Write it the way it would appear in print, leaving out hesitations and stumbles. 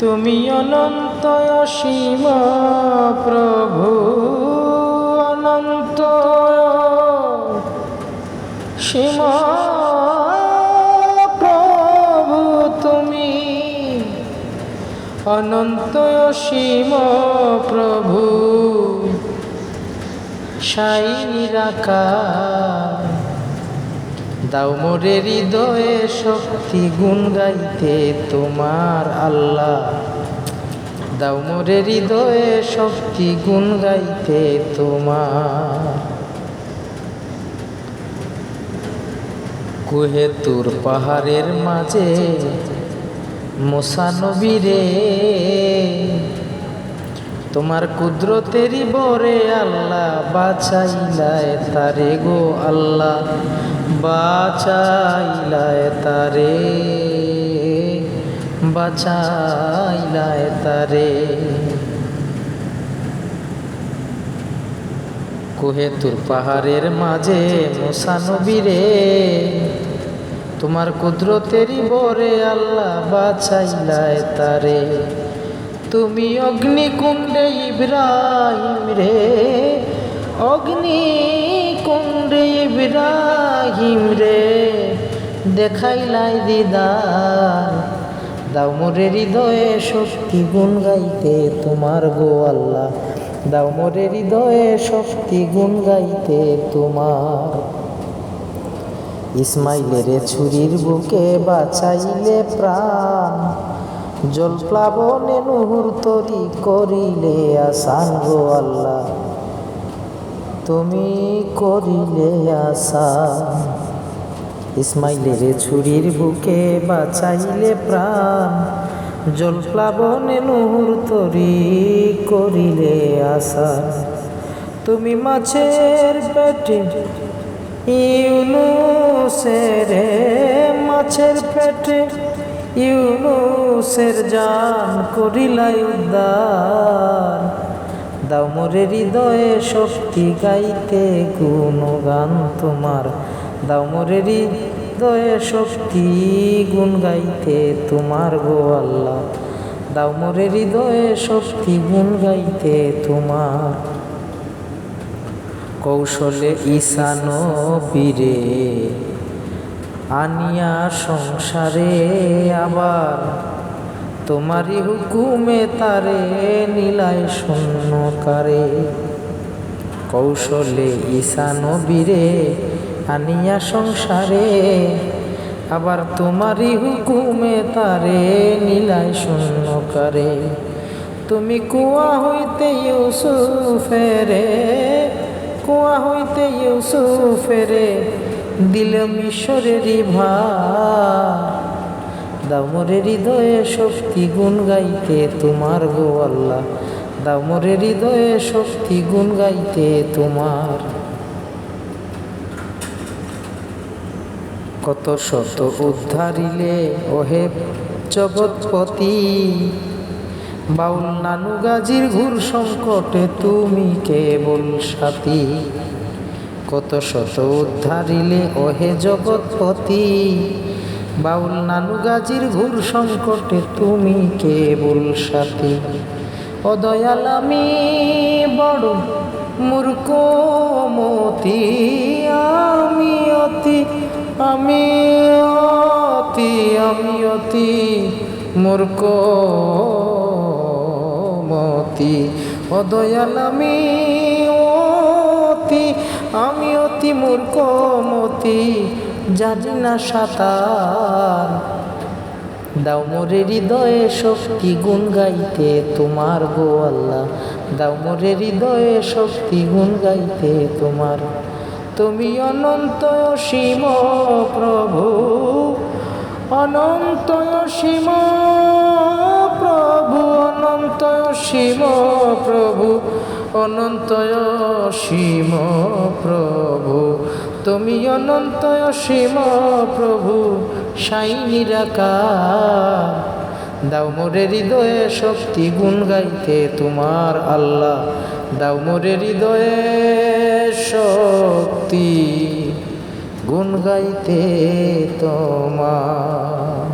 তুমি অনন্ত অসীম প্রভু, অনন্ত সীম প্রভু তুমি, অনন্ত অসীম প্রভু, সাই নিরাকার। দাও মোরে হৃদয়ে শক্তি গুণ গাইতে তোমার আল্লাহ, দাও মোরে হৃদয়ে শক্তি গুণ গাইতে তোমার। কুহে তুর পাহাড়ের মাঝে মুসা নবী রে, তোমার কুদরতেরই বরে আল্লাহ বাঁচাইলায় তারে গো আল্লাহ, বাঁচাইলায় তারে, বাঁচাইলায় তারে। কুহে তুর পাহাড়ের মাঝে মুসা নবী রে, তোমার কুদরতেরই বরে আল্লাহ বাঁচাইলায় তারে। তুমি অগ্নিকুণ্ডে ইব্রাহিম রে, অগ্নিকুণ্ডে ইব্রাহিম রে দেখাইলাই দিদার। দাও মোরে হৃদয়ে শক্তি গুণ গাইতে তোমার গো আল্লাহ, দাও মোরে হৃদয়ে শক্তি গুণ গাইতে তোমার। ইসমাইলের ছুরির বুকে বাঁচাইলে প্রাণ, জল প্লাবনে নুহুর তরি করিলে আসান গো আল্লাহ, তুমি করিলে আসান। ইসমাইলের ছুরির বুকে বাঁচাইলে প্রাণ, জল প্লাবনে নুহুর তরি করিলে আসান। তুমি মাছের পেটে ইউনুসের, মাছের পেটে ইউনুসের জান করিলাই উদ্ধার। দাও মোরে হৃদয়ে শক্তি গাইতে গুণগান তোমার, দাও মোরে হৃদয়ে শক্তি গুণ গাইতে তোমার গো আল্লাহ, দাও মোরে হৃদয়ে শক্তি গুণ গাইতে তোমার। কৌশলে ঈসা নবীরে আনিয়া সংসারে আবার, তোমারই হুকুমে তারে নীলায় শূন্যকারে। কৌশলে ঈসা নবীরে আনিয়া সংসারে আবার, তোমারই হুকুমে তারে নীলায় শূন্যকারে। তুমি কুয়া হইতে ইউসুফেরে, কুয়া হইতে ইউসুফেরে দিল মিশরেরই ভার। দাও মোরে হৃদয়ে শক্তি গুণ গাইতে তোমার গো আল্লাহ, দাও মোরে হৃদয়ে শক্তি গুণ গাইতে তোমার। কত শত উদ্ধারিলে ওহে জগৎপতি, বাউল নানু গাজীর ঘুর সংকটে তুমি কেবল সাথী। কত শত উদ্ধারিলে ওহে জগৎপতি, বাউল নানু গাজীর ঘুর সংকটে তুমি কেবল সাথী। ও দয়াল আমি বড় মূর্খ মতি, আমি অতি, আমি অতি, আমি অতি মূর্খ মতি। ও দয়াল আমি অতি, আমি অতি মূর্খ মতি, জানি না সাঁতার। দাও মোরে হৃদয়ে শক্তি গুণ গাইতে তোমার গো আল্লাহ, দাও মোরে হৃদয়ে শক্তি গুণ গাইতে তোমার। তুমি অনন্ত অসীম প্রভু, অনন্ত অসীম প্রভু, অনন্ত অসীম প্রভু, অনন্ত অসীম প্রভু তুমি, অনন্ত অসীম প্রভু সাই নিরাকার। দাও মোরে হৃদয়ে শক্তি গুণ গাইতে তোমার আল্লাহ, দাও মোরে হৃদয়ে শক্তি গুণ গাইতে তোমার।